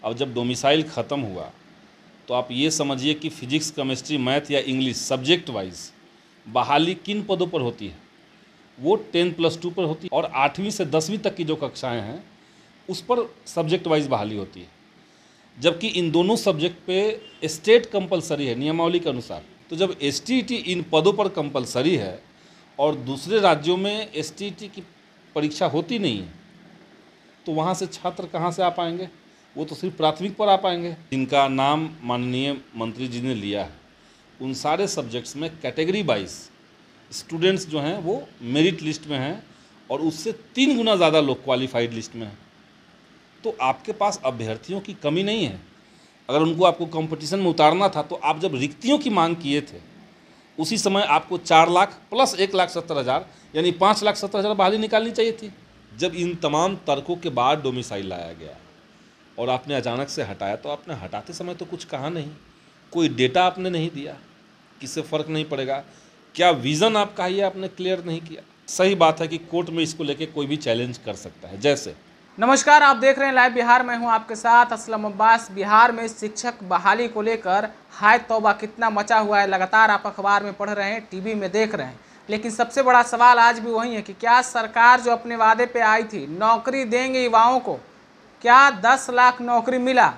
अब जब डोमिसाइल ख़त्म हुआ तो आप ये समझिए कि फिजिक्स, केमिस्ट्री, मैथ या इंग्लिश सब्जेक्ट वाइज बहाली किन पदों पर होती है, वो 10+2 पर होती है और 8वीं से 10वीं तक की जो कक्षाएं हैं उस पर सब्जेक्ट वाइज बहाली होती है, जबकि इन दोनों सब्जेक्ट पे स्टेट कंपलसरी है नियमावली के अनुसार। तो जब एसटीईटी इन पदों पर कंपलसरी है और दूसरे राज्यों में एसटीईटी की परीक्षा होती नहीं है, तो वहाँ से छात्र कहाँ से आ पाएंगे? वो तो सिर्फ प्राथमिक पर आ पाएंगे। जिनका नाम माननीय मंत्री जी ने लिया है उन सारे सब्जेक्ट्स में कैटेगरी वाइज स्टूडेंट्स जो हैं वो मेरिट लिस्ट में हैं और उससे 3 गुना ज़्यादा लोग क्वालिफाइड लिस्ट में हैं। तो आपके पास अभ्यर्थियों की कमी नहीं है। अगर उनको आपको कंपटीशन में उतारना था तो आप जब रिक्तियों की मांग किए थे उसी समय आपको 4 लाख प्लस 1,70,000 यानी 5,70,000 बहाली निकालनी चाहिए थी। जब इन तमाम तर्कों के बाद डोमिसाइल लाया गया और आपने अचानक से हटाया तो आपने हटाते समय तो कुछ कहा नहीं, कोई डेटा आपने नहीं दिया, किससे फ़र्क नहीं पड़ेगा, क्या विज़न आपका है ये आपने क्लियर नहीं किया। सही बात है कि कोर्ट में इसको लेके कोई भी चैलेंज कर सकता है। जैसे नमस्कार, आप देख रहे हैं लाइव बिहार। मैं हूं आपके साथ असलम अब्बास। बिहार में शिक्षक बहाली को लेकर हाय तौबा कितना मचा हुआ है। लगातार आप अखबार में पढ़ रहे हैं, टीवी में देख रहे हैं, लेकिन सबसे बड़ा सवाल आज भी वही है कि क्या सरकार जो अपने वादे पे आई थी, नौकरी देंगे युवाओं को, क्या 10 लाख नौकरी मिला?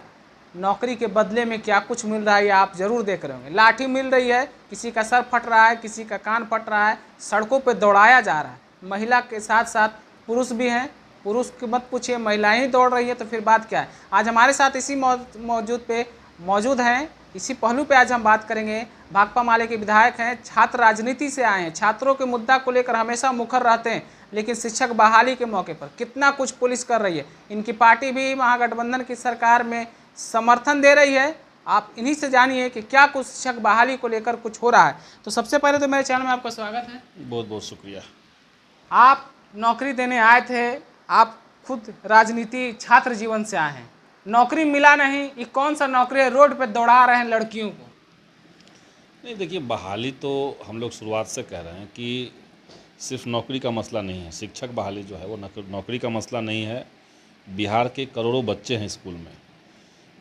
नौकरी के बदले में क्या कुछ मिल रहा है ये आप ज़रूर देख रहे होंगे। लाठी मिल रही है, किसी का सर फट रहा है, किसी का कान फट रहा है, सड़कों पे दौड़ाया जा रहा है। महिला के साथ साथ पुरुष भी हैं, पुरुष की मत पूछिए, महिलाएं ही दौड़ रही है, तो फिर बात क्या है। आज हमारे साथ इसी मौजूद हैं, इसी पहलू पे आज हम बात करेंगे। भाकपा माले के विधायक हैं, छात्र राजनीति से आए हैं, छात्रों के मुद्दा को लेकर हमेशा मुखर रहते हैं, लेकिन शिक्षक बहाली के मौके पर कितना कुछ पुलिस कर रही है। इनकी पार्टी भी महागठबंधन की सरकार में समर्थन दे रही है। आप इन्हीं से जानिए कि क्या कुछ शिक्षक बहाली को लेकर कुछ हो रहा है। तो सबसे पहले तो मेरे चैनल में आपका स्वागत है। बहुत बहुत शुक्रिया। आप नौकरी देने आए थे, आप खुद राजनीति छात्र जीवन से आए हैं, नौकरी मिला नहीं, ये कौन सा नौकरी है? रोड पे दौड़ा रहे हैं लड़कियों को। नहीं, देखिए, बहाली तो हम लोग शुरुआत से कह रहे हैं कि सिर्फ नौकरी का मसला नहीं है। शिक्षक बहाली जो है वो नौकरी का मसला नहीं है। बिहार के करोड़ों बच्चे हैं स्कूल में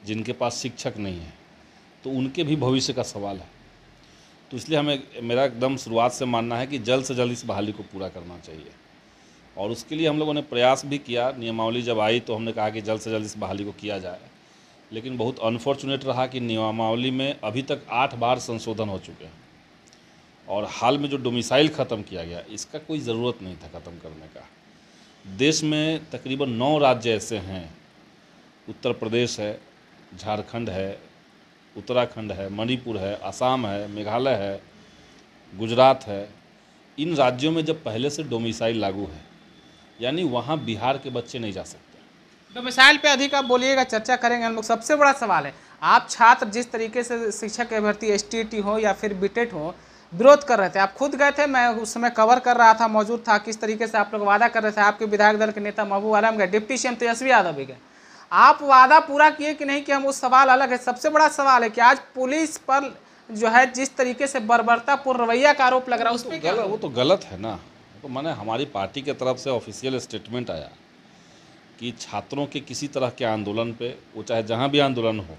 जिनके पास शिक्षक नहीं है, तो उनके भी भविष्य का सवाल है। तो इसलिए मेरा एकदम शुरुआत से मानना है कि जल्द से जल्द इस बहाली को पूरा करना चाहिए और उसके लिए हम लोगों ने प्रयास भी किया। नियमावली जब आई तो हमने कहा कि जल्द से जल्द इस बहाली को किया जाए, लेकिन बहुत अनफॉर्चुनेट रहा कि नियमावली में अभी तक 8 बार संशोधन हो चुके हैं और हाल में जो डोमिसाइल ख़त्म किया गया इसका कोई ज़रूरत नहीं था ख़त्म करने का। देश में तकरीबन 9 राज्य ऐसे हैं, उत्तर प्रदेश है, झारखंड है, उत्तराखंड है, मणिपुर है, असम है, मेघालय है, गुजरात है। इन राज्यों में जब पहले से डोमिसाइल लागू है, यानी वहाँ बिहार के बच्चे नहीं जा सकते। डोमिसाइल पे अधिक आप बोलिएगा, चर्चा करेंगे हम लोग। सबसे बड़ा सवाल है, आप छात्र जिस तरीके से शिक्षक अभ्यर्थी एसटीईटी हो या फिर बीटेट हो विरोध कर रहे थे, आप खुद गए थे, मैं उस समय कवर कर रहा था, मौजूद था, किस तरीके से आप लोग वादा कर रहे थे। आपके विधायक दल के नेता महबूब आलम गए, डिप्टी सीएम तेजस्वी यादव भी गए। आप वादा पूरा किए कि नहीं कि हम, उस सवाल अलग है। सबसे बड़ा सवाल है कि आज पुलिस पर जो है जिस तरीके से बर्बरतापूर्ण रवैया का आरोप लग रहा है, उस पर क्या? वो तो गलत है ना। तो मैंने हमारी पार्टी की तरफ से ऑफिशियल स्टेटमेंट आया कि छात्रों के किसी तरह के आंदोलन पे, वो चाहे जहाँ भी आंदोलन हो,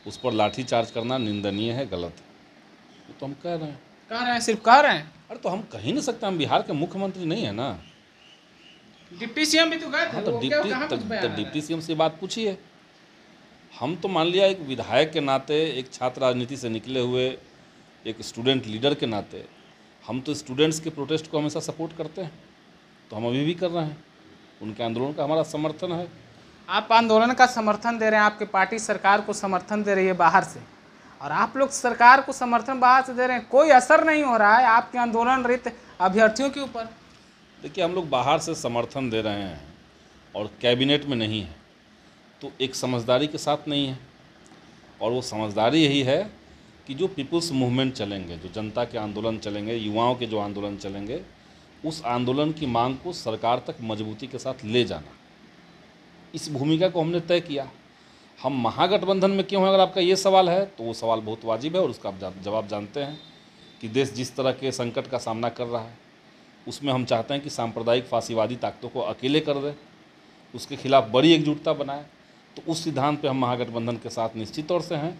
उस पर लाठीचार्ज करना निंदनीय है, गलत है। वो तो हम कह रहे हैं, सिर्फ कह रहे हैं। अरे तो हम कह ही नहीं सकते, हम बिहार के मुख्यमंत्री नहीं है ना। डिप्टी सीएम भी तो गए थे। हाँ, तो डिप्टी सीएम से बात पूछिए। हम तो मान लिया एक विधायक के नाते, एक छात्र राजनीति से निकले हुए एक स्टूडेंट लीडर के नाते, हम तो स्टूडेंट्स के प्रोटेस्ट को हमेशा सपोर्ट करते हैं, तो हम अभी भी कर रहे हैं। उनके आंदोलन का हमारा समर्थन है। आप आंदोलन का समर्थन दे रहे हैं, आपकी पार्टी सरकार को समर्थन दे रही है बाहर से, और आप लोग सरकार को समर्थन बाहर से दे रहे हैं, कोई असर नहीं हो रहा है आपके आंदोलन रहित अभ्यर्थियों के ऊपर। देखिए, हम लोग बाहर से समर्थन दे रहे हैं और कैबिनेट में नहीं है, तो एक समझदारी के साथ नहीं है। और वो समझदारी यही है कि जो पीपुल्स मूवमेंट चलेंगे, जो जनता के आंदोलन चलेंगे, युवाओं के जो आंदोलन चलेंगे, उस आंदोलन की मांग को सरकार तक मजबूती के साथ ले जाना, इस भूमिका को हमने तय किया। हम महागठबंधन में क्यों हैं, अगर आपका ये सवाल है तो वो सवाल बहुत वाजिब है और उसका आप जवाब जानते हैं कि देश जिस तरह के संकट का सामना कर रहा है, उसमें हम चाहते हैं कि सांप्रदायिक फासीवादी ताकतों को अकेले कर दे, उसके खिलाफ बड़ी एकजुटता बनाए। तो उस सिद्धांत पे हम महागठबंधन के साथ निश्चित तौर से हैं।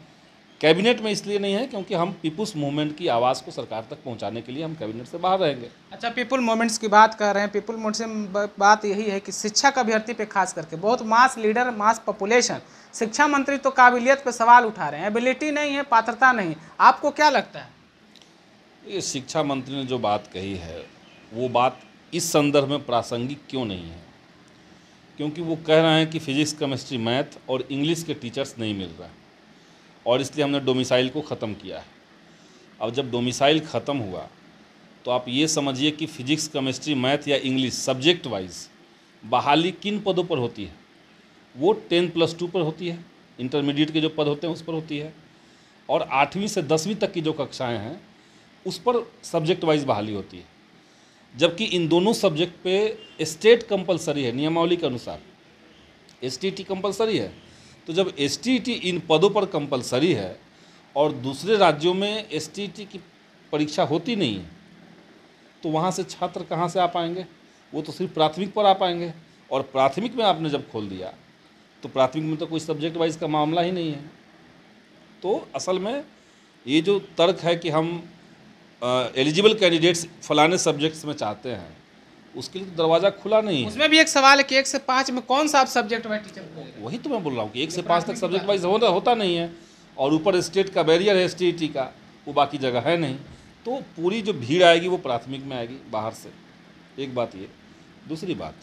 कैबिनेट में इसलिए नहीं है क्योंकि हम पीपुल्स मूवमेंट की आवाज़ को सरकार तक पहुंचाने के लिए हम कैबिनेट से बाहर रहेंगे। अच्छा, पीपुल मोमेंट्स की बात कर रहे हैं। पीपुल मोमेंट्स में बात यही है कि शिक्षक अभ्यर्थी पे खास करके बहुत मास लीडर, मास पॉपुलेशन, शिक्षा मंत्री तो काबिलियत पे सवाल उठा रहे हैं, एबिलिटी नहीं है, पात्रता नहीं। आपको क्या लगता है? ये शिक्षा मंत्री ने जो बात कही है वो बात इस संदर्भ में प्रासंगिक क्यों नहीं है? क्योंकि वो कह रहे हैं कि फिजिक्स, केमिस्ट्री, मैथ और इंग्लिश के टीचर्स नहीं मिल रहे हैं और इसलिए हमने डोमिसाइल को ख़त्म किया है। अब जब डोमिसाइल ख़त्म हुआ तो आप ये समझिए कि फिजिक्स, केमिस्ट्री, मैथ या इंग्लिश सब्जेक्ट वाइज बहाली किन पदों पर होती है? वो 10+2 पर होती है, इंटरमीडिएट के जो पद होते हैं उस पर होती है, और 8वीं से 10वीं तक की जो कक्षाएं हैं उस पर सब्जेक्ट वाइज बहाली होती है। जबकि इन दोनों सब्जेक्ट पे स्टेट कंपलसरी है, नियमावली के अनुसार एसटीईटी कंपलसरी है। तो जब एसटीईटी इन पदों पर कंपलसरी है और दूसरे राज्यों में एसटीईटी की परीक्षा होती नहीं है, तो वहाँ से छात्र कहाँ से आ पाएंगे? वो तो सिर्फ प्राथमिक पर आ पाएंगे, और प्राथमिक में आपने जब खोल दिया तो प्राथमिक में तो कोई सब्जेक्ट वाइज का मामला ही नहीं है। तो असल में ये जो तर्क है कि हम एलिजिबल कैंडिडेट्स फलाने सब्जेक्ट्स में चाहते हैं, उसके लिए तो दरवाज़ा खुला नहीं है। उसमें भी एक सवाल है कि 1 से 5 में कौन सा आप सब्जेक्ट वाइज टीचर खोलेंगे? वही तो मैं बोल रहा हूँ कि 1 से 5 तक सब्जेक्ट वाइज होता नहीं है, और ऊपर स्टेट का बैरियर है एसटीईटी का, वो बाकी जगह है नहीं। तो पूरी जो भीड़ आएगी वो प्राथमिक में आएगी बाहर से। एक बात ये। दूसरी बात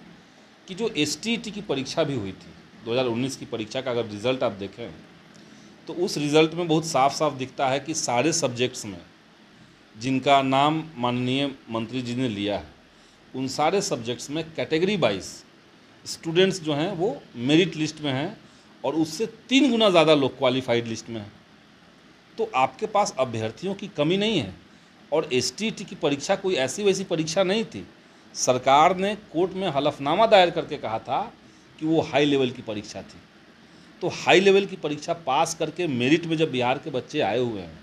कि जो एसटीईटी की परीक्षा भी हुई थी 2019 की परीक्षा का अगर रिज़ल्ट आप देखें तो उस रिज़ल्ट में बहुत साफ साफ दिखता है कि सारे सब्जेक्ट्स में जिनका नाम माननीय मंत्री जी ने लिया है उन सारे सब्जेक्ट्स में कैटेगरी वाइज स्टूडेंट्स जो हैं वो मेरिट लिस्ट में हैं, और उससे 3 गुना ज़्यादा लोग क्वालिफाइड लिस्ट में हैं। तो आपके पास अभ्यर्थियों की कमी नहीं है, और एसटीईटी की परीक्षा कोई ऐसी वैसी परीक्षा नहीं थी। सरकार ने कोर्ट में हलफनामा दायर करके कहा था कि वो हाई लेवल की परीक्षा थी। तो हाई लेवल की परीक्षा पास करके मेरिट में जब बिहार के बच्चे आए हुए हैं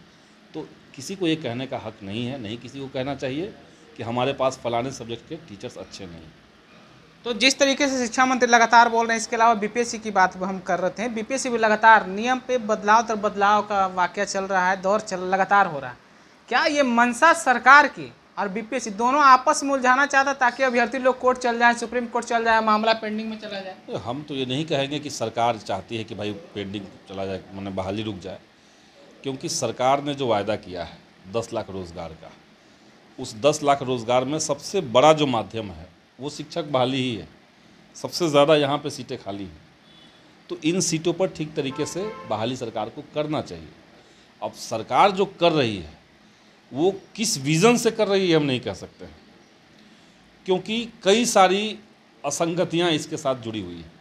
तो किसी को ये कहने का हक नहीं है, नहीं किसी को कहना चाहिए कि हमारे पास फलाने सब्जेक्ट के टीचर्स अच्छे नहीं। तो जिस तरीके से शिक्षा मंत्री लगातार बोल रहे हैं, इसके अलावा बीपीएससी की बात हम कर रहे थे। बीपीएससी भी लगातार नियम पे बदलाव तर बदलाव का वाकया चल रहा है, दौर लगातार हो रहा है। क्या ये मंशा सरकार की और बीपीएससी दोनों आपस में उलझाना चाहता ताकि अभ्यर्थी लोग कोर्ट चल जाए, सुप्रीम कोर्ट चल जाए, मामला पेंडिंग में चला जाए? हम तो ये नहीं कहेंगे कि सरकार चाहती है कि भाई पेंडिंग चला जाए, माने बहाली रुक जाए, क्योंकि सरकार ने जो वायदा किया है 10 लाख रोज़गार का, उस 10 लाख रोज़गार में सबसे बड़ा जो माध्यम है वो शिक्षक बहाली ही है। सबसे ज़्यादा यहाँ पे सीटें खाली हैं, तो इन सीटों पर ठीक तरीके से बहाली सरकार को करना चाहिए। अब सरकार जो कर रही है वो किस विज़न से कर रही है हम नहीं कह सकते हैं, क्योंकि कई सारी असंगतियाँ इसके साथ जुड़ी हुई हैं,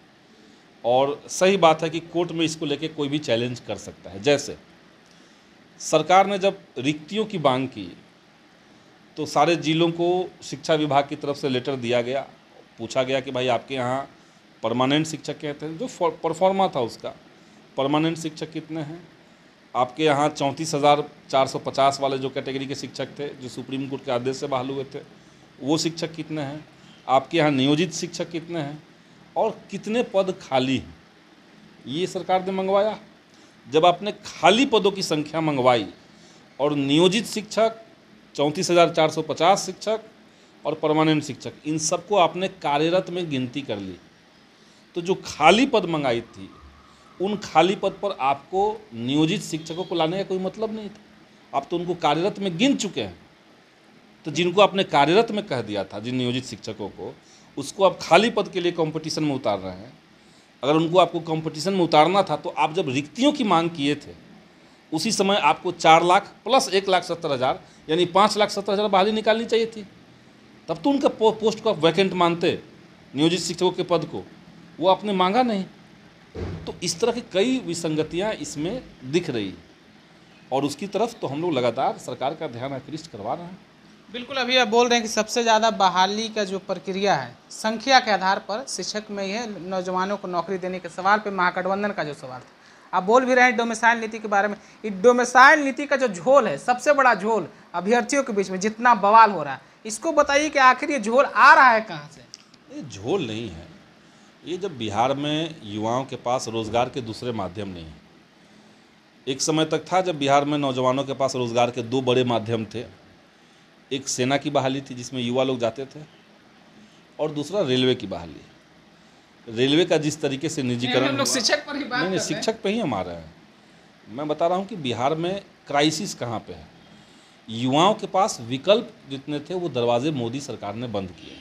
और सही बात है कि कोर्ट में इसको लेके कोई भी चैलेंज कर सकता है। जैसे सरकार ने जब रिक्तियों की मांग की तो सारे जिलों को शिक्षा विभाग की तरफ से लेटर दिया गया, पूछा गया कि भाई आपके यहाँ परमानेंट शिक्षक कहते हैं, जो परफॉर्मा था उसका परमानेंट शिक्षक कितने हैं, आपके यहाँ 34,450 वाले जो कैटेगरी के शिक्षक थे जो सुप्रीम कोर्ट के आदेश से बहाल हुए थे वो शिक्षक कितने हैं, आपके यहाँ नियोजित शिक्षक कितने हैं, और कितने पद खाली हैं, ये सरकार ने मंगवाया। जब आपने खाली पदों की संख्या मंगवाई और नियोजित शिक्षक 34,450 शिक्षक और परमानेंट शिक्षक, इन सबको आपने कार्यरत में गिनती कर ली, तो जो खाली पद मंगाई थी उन खाली पद पर आपको नियोजित शिक्षकों को लाने का कोई मतलब नहीं था। आप तो उनको कार्यरत में गिन चुके हैं। तो जिनको आपने कार्यरत में कह दिया था, जिन नियोजित शिक्षकों को, उसको आप खाली पद के लिए कंपटीशन में उतार रहे हैं। अगर उनको आपको कंपटीशन में उतारना था तो आप जब रिक्तियों की मांग किए थे उसी समय आपको 4 लाख प्लस 1,70,000 यानी 5,70,000 बहाली निकालनी चाहिए थी। तब तो उनका पोस्ट को आप वैकेंट मानते, नियोजित शिक्षकों के पद को, वो आपने मांगा नहीं। तो इस तरह की कई विसंगतियां इसमें दिख रही, और उसकी तरफ तो हम लोग लगातार सरकार का ध्यान आकृष्ट करवा रहे हैं। बिल्कुल, अभी आप बोल रहे हैं कि सबसे ज़्यादा बहाली का जो प्रक्रिया है संख्या के आधार पर शिक्षक में ही है, नौजवानों को नौकरी देने के सवाल पे महागठबंधन का जो सवाल था। आप बोल भी रहे हैं डोमिसाइल नीति के बारे में। ये डोमिसाइल नीति का जो झोल है, सबसे बड़ा झोल अभ्यर्थियों के बीच में जितना बवाल हो रहा है, इसको बताइए कि आखिर ये झोल आ रहा है कहाँ से? ये झोल नहीं है, ये जब बिहार में युवाओं के पास रोज़गार के दूसरे माध्यम नहीं हैं। एक समय तक था जब बिहार में नौजवानों के पास रोज़गार के दो बड़े माध्यम थे। एक सेना की बहाली थी जिसमें युवा लोग जाते थे, और दूसरा रेलवे की बहाली। रेलवे का जिस तरीके से निजीकरण हम लोग शिक्षक पर ही बात नहीं, शिक्षक पे ही हम आ रहे हैं। मैं बता रहा हूँ कि बिहार में क्राइसिस कहाँ पे है। युवाओं के पास विकल्प जितने थे वो दरवाजे मोदी सरकार ने बंद किए।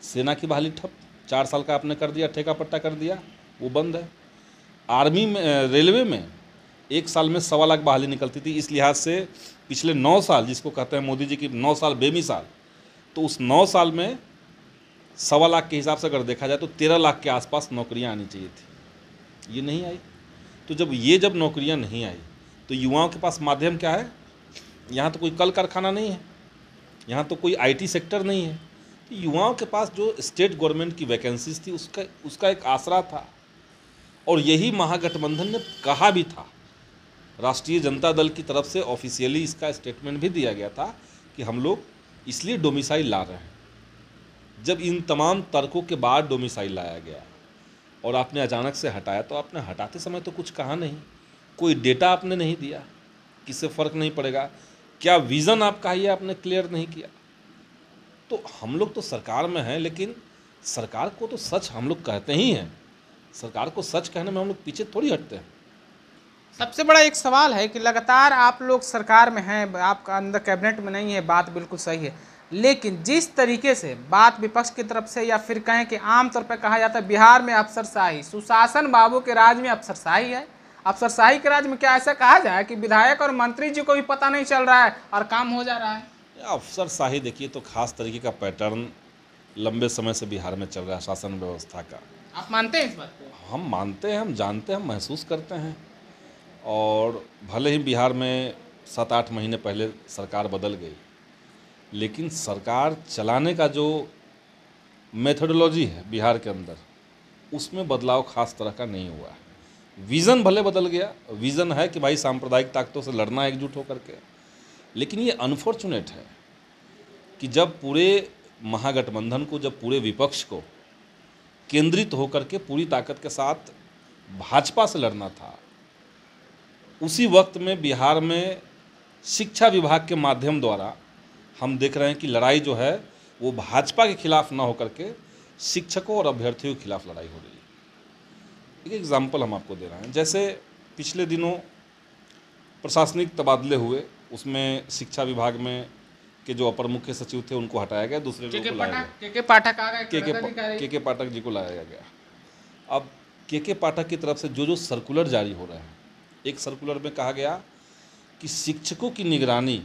सेना की बहाली ठप, 4 साल का आपने कर दिया, ठेका पट्टा कर दिया, वो बंद है। आर्मी में, रेलवे में 1 साल में 1.25 लाख बहाली निकलती थी। इस लिहाज से पिछले 9 साल, जिसको कहते हैं मोदी जी की 9 साल बेमिसाल, तो उस 9 साल में 1.25 लाख के हिसाब से अगर देखा जाए तो 13 लाख के आसपास नौकरियां आनी चाहिए थी, ये नहीं आई। तो जब नौकरियां नहीं आई तो युवाओं के पास माध्यम क्या है? यहाँ तो कोई कल कारखाना नहीं है, यहाँ तो कोई IT सेक्टर नहीं है। तो युवाओं के पास जो स्टेट गवर्नमेंट की वैकेंसीज थी उसका एक आसरा था। और यही महागठबंधन ने कहा भी था, राष्ट्रीय जनता दल की तरफ से ऑफिशियली इसका स्टेटमेंट भी दिया गया था कि हम लोग इसलिए डोमिसाइल ला रहे हैं। जब इन तमाम तर्कों के बाद डोमिसाइल लाया गया और आपने अचानक से हटाया, तो आपने हटाते समय तो कुछ कहा नहीं, कोई डेटा आपने नहीं दिया, किससे फ़र्क नहीं पड़ेगा, क्या विज़न आपका है ये आपने क्लियर नहीं किया। तो हम लोग तो सरकार में हैं, लेकिन सरकार को तो सच हम लोग कहते ही हैं, सरकार को सच कहने में हम लोग पीछे थोड़ी हटते हैं। सबसे बड़ा एक सवाल है कि लगातार आप लोग सरकार में हैं, आपका अंदर कैबिनेट में नहीं है, बात बिल्कुल सही है, लेकिन जिस तरीके से बात विपक्ष की तरफ से या फिर कहें कि आमतौर पर कहा जाता है बिहार में अफसरशाही, सुशासन बाबू के राज में अफसरशाही है। अफसरशाही के राज में क्या ऐसा कहा जाए कि विधायक और मंत्री जी को भी पता नहीं चल रहा है और काम हो जा रहा है? अफसरशाही देखिए तो खास तरीके का पैटर्न लंबे समय से बिहार में चल रहा है शासन व्यवस्था का। आप मानते हैं इस बात को? हम मानते हैं, हम जानते हैं, हम महसूस करते हैं। और भले ही बिहार में 7-8 महीने पहले सरकार बदल गई, लेकिन सरकार चलाने का जो मेथोडोलॉजी है बिहार के अंदर, उसमें बदलाव खास तरह का नहीं हुआ है। विज़न भले बदल गया, विज़न है कि भाई सांप्रदायिक ताकतों से लड़ना एकजुट होकर के, लेकिन ये अनफॉर्चुनेट है कि जब पूरे महागठबंधन को, जब पूरे विपक्ष को केंद्रित होकर के पूरी ताकत के साथ भाजपा से लड़ना था, उसी वक्त में बिहार में शिक्षा विभाग के माध्यम द्वारा हम देख रहे हैं कि लड़ाई जो है वो भाजपा के खिलाफ ना होकर के शिक्षकों और अभ्यर्थियों के खिलाफ लड़ाई हो रही है। एक एग्जाम्पल हम आपको दे रहे हैं, जैसे पिछले दिनों प्रशासनिक तबादले हुए, उसमें शिक्षा विभाग में के जो अपर मुख्य सचिव थे उनको हटाया गया, दूसरे लोगों को लाया गया। के पाठक आ गए, के पाठक जी को लाया गया। अब के पाठक की तरफ से जो सर्कुलर जारी हो रहे हैं, एक सर्कुलर में कहा गया कि शिक्षकों की निगरानी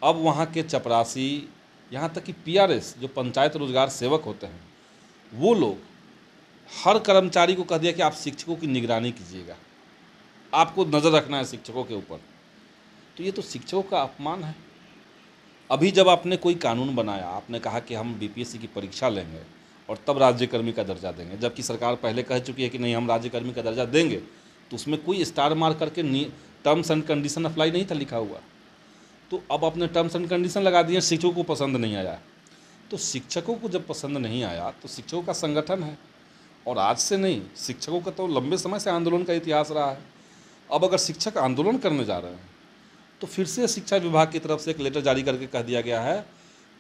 अब वहाँ के चपरासी, यहाँ तक कि PRS जो पंचायत रोजगार सेवक होते हैं, वो लोग हर कर्मचारी को कह दिया कि आप शिक्षकों की निगरानी कीजिएगा, आपको नज़र रखना है शिक्षकों के ऊपर। तो ये तो शिक्षकों का अपमान है। अभी जब आपने कोई कानून बनाया, आपने कहा कि हम BPSC की परीक्षा लेंगे और तब राज्यकर्मी का दर्जा देंगे, जबकि सरकार पहले कह चुकी है कि नहीं हम राज्यकर्मी का दर्जा देंगे, तो उसमें कोई स्टार मार्क करके टर्म्स एंड कंडीशन अप्लाई नहीं था लिखा हुआ। तो अब आपने टर्म्स एंड कंडीशन लगा दिए, शिक्षकों को पसंद नहीं आया। तो शिक्षकों को जब पसंद नहीं आया तो शिक्षकों का संगठन है, और आज से नहीं, शिक्षकों का तो लंबे समय से आंदोलन का इतिहास रहा है। अब अगर शिक्षक आंदोलन करने जा रहे हैं तो फिर से शिक्षा विभाग की तरफ से एक लेटर जारी करके कह दिया गया है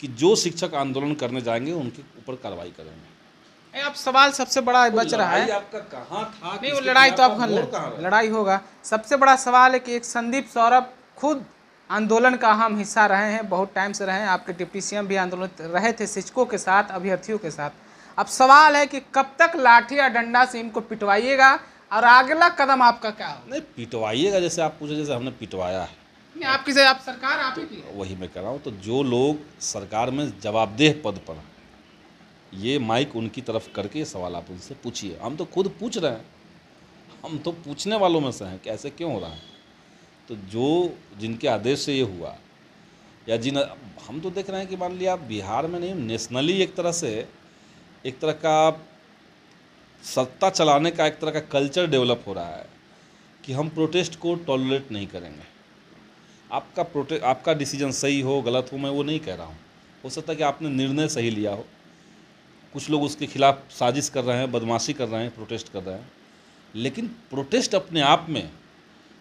कि जो शिक्षक आंदोलन करने जाएंगे उनके ऊपर कार्रवाई करेंगे। अब सवाल सबसे बड़ा बच रहा है, आपका कहाँ था? नहीं, वो लड़ाई तो अब लड़ाई होगा। सबसे बड़ा सवाल है कि एक संदीप सौरभ खुद आंदोलन का अहम हिस्सा रहे हैं, बहुत टाइम से रहे हैं, आपके डिप्टी CM भी आंदोलन रहे थे शिक्षकों के साथ, अभ्यर्थियों के साथ। अब सवाल है कि कब तक लाठी या डंडा से इनको पिटवाइएगा और अगला कदम आपका क्या होगा? नहीं पिटवाइएगा, जैसे आप पूछे, जैसे हमने पिटवाया है, आपकी आप सरकार आप ही की, वही मैं कह रहा हूँ। तो जो लोग सरकार में जवाबदेह पद पर हैं, ये माइक उनकी तरफ करके ये सवाल आप उनसे पूछिए। हम तो खुद पूछ रहे हैं, हम तो पूछने वालों में से हैं कि ऐसे क्यों हो रहा है। तो जो जिनके आदेश से ये हुआ, या हम तो देख रहे हैं कि मान लिया बिहार में नहीं, नेशनली एक तरह का सत्ता चलाने का एक तरह का कल्चर डेवलप हो रहा है कि हम प्रोटेस्ट को टॉलरेट नहीं करेंगे। आपका डिसीजन सही हो गलत हो, मैं वो नहीं कह रहा हूँ, हो सकता है कि आपने निर्णय सही लिया हो, कुछ लोग उसके खिलाफ साजिश कर रहे हैं, बदमाशी कर रहे हैं, प्रोटेस्ट कर रहे हैं, लेकिन प्रोटेस्ट अपने आप में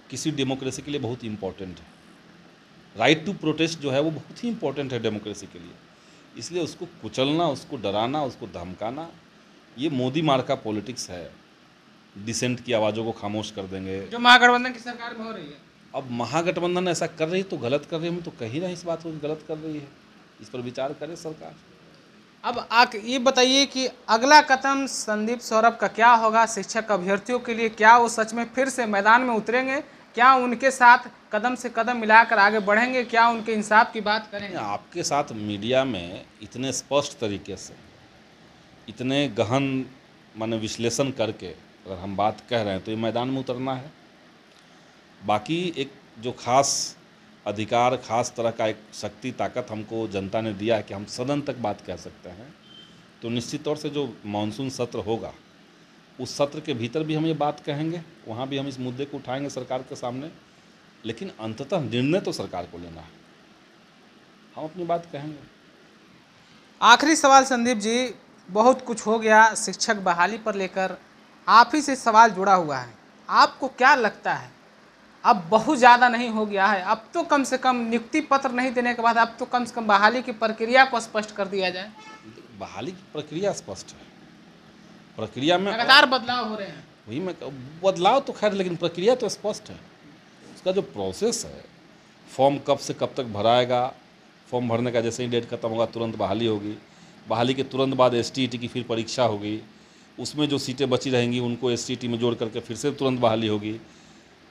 किसी डेमोक्रेसी के लिए बहुत इम्पोर्टेंट है। राइट टू प्रोटेस्ट जो है वो बहुत ही इम्पोर्टेंट है डेमोक्रेसी के लिए, इसलिए उसको कुचलना, उसको डराना, उसको धमकाना, ये मोदी मार का पॉलिटिक्स है। डिसेंट की आवाज़ों को खामोश कर देंगे, जो महागठबंधन की सरकार में हो रही है। अब महागठबंधन ऐसा कर रही तो गलत कर रही है, हम तो कहीं ना इस बात को गलत कर रही है, इस पर विचार करे सरकार। अब आप ये बताइए कि अगला कदम संदीप सौरभ का क्या होगा? शिक्षक अभ्यर्थियों के लिए क्या वो सच में फिर से मैदान में उतरेंगे? क्या उनके साथ कदम से कदम मिलाकर आगे बढ़ेंगे? क्या उनके इंसाफ की बात करेंगे? आपके साथ मीडिया में इतने स्पष्ट तरीके से, इतने गहन माने विश्लेषण करके अगर हम बात कह रहे हैं तो ये मैदान में उतरना है। बाकी एक जो खास अधिकार, खास तरह का एक शक्ति, ताकत हमको जनता ने दिया है कि हम सदन तक बात कह सकते हैं, तो निश्चित तौर से जो मानसून सत्र होगा उस सत्र के भीतर भी हम ये बात कहेंगे, वहाँ भी हम इस मुद्दे को उठाएंगे सरकार के सामने, लेकिन अंततः निर्णय तो सरकार को लेना है, हम अपनी बात कहेंगे। आखिरी सवाल संदीप जी, बहुत कुछ हो गया शिक्षक बहाली पर लेकर, आप ही से सवाल जुड़ा हुआ है। आपको क्या लगता है अब बहुत ज़्यादा नहीं हो गया है? अब तो कम से कम नियुक्ति पत्र नहीं देने के बाद अब तो कम से कम बहाली की प्रक्रिया को स्पष्ट कर दिया जाए। बहाली की प्रक्रिया स्पष्ट है, प्रक्रिया में लगातार बदलाव हो रहे हैं। वही में बदलाव तो खैर, लेकिन प्रक्रिया तो स्पष्ट है। उसका जो प्रोसेस है, फॉर्म कब से कब तक भराएगा, फॉर्म भरने का जैसे ही डेट खत्म होगा तुरंत बहाली होगी, बहाली के तुरंत बाद STET की फिर परीक्षा होगी, उसमें जो सीटें बची रहेंगी उनको STET में जोड़ करके फिर से तुरंत बहाली होगी।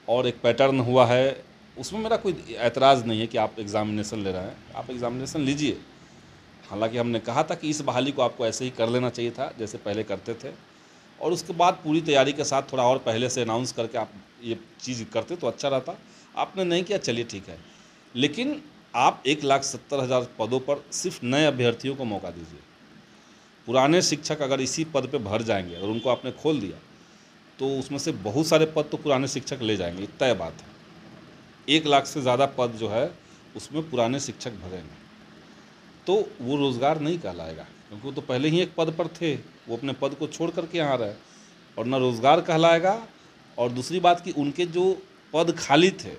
और एक पैटर्न हुआ है, उसमें मेरा कोई एतराज़ नहीं है कि आप एग्ज़ामिनेशन ले रहे हैं, आप एग्ज़ामिनेशन लीजिए। हालांकि हमने कहा था कि इस बहाली को आपको ऐसे ही कर लेना चाहिए था जैसे पहले करते थे, और उसके बाद पूरी तैयारी के साथ थोड़ा और पहले से अनाउंस करके आप ये चीज़ करते तो अच्छा रहता। आपने नहीं किया, चलिए ठीक है, लेकिन आप 1,70,000 पदों पर सिर्फ नए अभ्यर्थियों को मौका दीजिए। पुराने शिक्षक अगर इसी पद पे भर जाएंगे और उनको आपने खोल दिया तो उसमें से बहुत सारे पद तो पुराने शिक्षक ले जाएंगे, तय बात है। 1 लाख से ज़्यादा पद जो है उसमें पुराने शिक्षक भरेंगे, तो वो रोज़गार नहीं कहलाएगा, क्योंकि वो तो पहले ही एक पद पर थे, वो अपने पद को छोड़ करके यहाँ रहे, और ना रोज़गार कहलाएगा, और दूसरी बात कि उनके जो पद खाली थे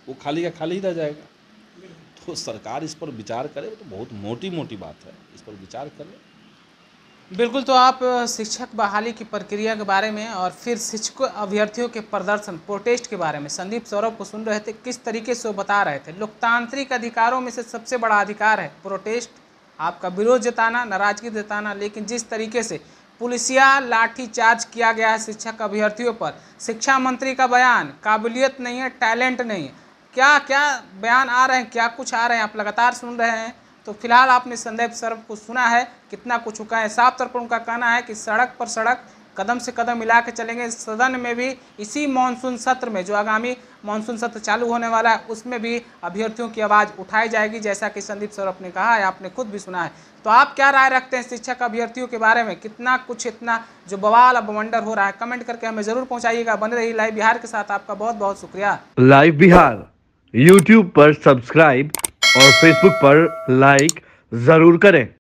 वो खाली का खाली ही रह जाएगा। तो सरकार इस पर विचार करे, वो तो बहुत मोटी मोटी बात है, इस पर विचार करे। बिल्कुल, तो आप शिक्षक बहाली की प्रक्रिया के बारे में और फिर शिक्षक अभ्यर्थियों के प्रदर्शन, प्रोटेस्ट के बारे में संदीप सौरभ को सुन रहे थे, किस तरीके से वो बता रहे थे। लोकतांत्रिक अधिकारों में से सबसे बड़ा अधिकार है प्रोटेस्ट, आपका विरोध जताना, नाराजगी जताना, लेकिन जिस तरीके से पुलिसिया लाठीचार्ज किया गया है शिक्षक अभ्यर्थियों पर, शिक्षा मंत्री का बयान, काबिलियत नहीं है, टैलेंट नहीं है, क्या क्या बयान आ रहे हैं, क्या कुछ आ रहे हैं, आप लगातार सुन रहे हैं। तो फिलहाल आपने संदीप सौरभ को सुना है, कितना कुछ चुका है। साफ तौर पर उनका कहना है कि सड़क पर सड़क, कदम से कदम मिला के चलेंगे। सदन में भी इसी मानसून सत्र में, जो आगामी मानसून सत्र चालू होने वाला है, उसमें भी अभ्यर्थियों की आवाज़ उठाई जाएगी, जैसा कि संदीप सौरभ ने कहा है, आपने खुद भी सुना है। तो आप क्या राय रखते हैं शिक्षक अभ्यर्थियों के बारे में? कितना कुछ, इतना जो बवाल अब बवंडर हो रहा है, कमेंट करके हमें ज़रूर पहुँचाइएगा। बने रहिए लाइव बिहार के साथ, आपका बहुत बहुत शुक्रिया। लाइव बिहार यूट्यूब पर सब्सक्राइब और फेसबुक पर लाइक जरूर करें।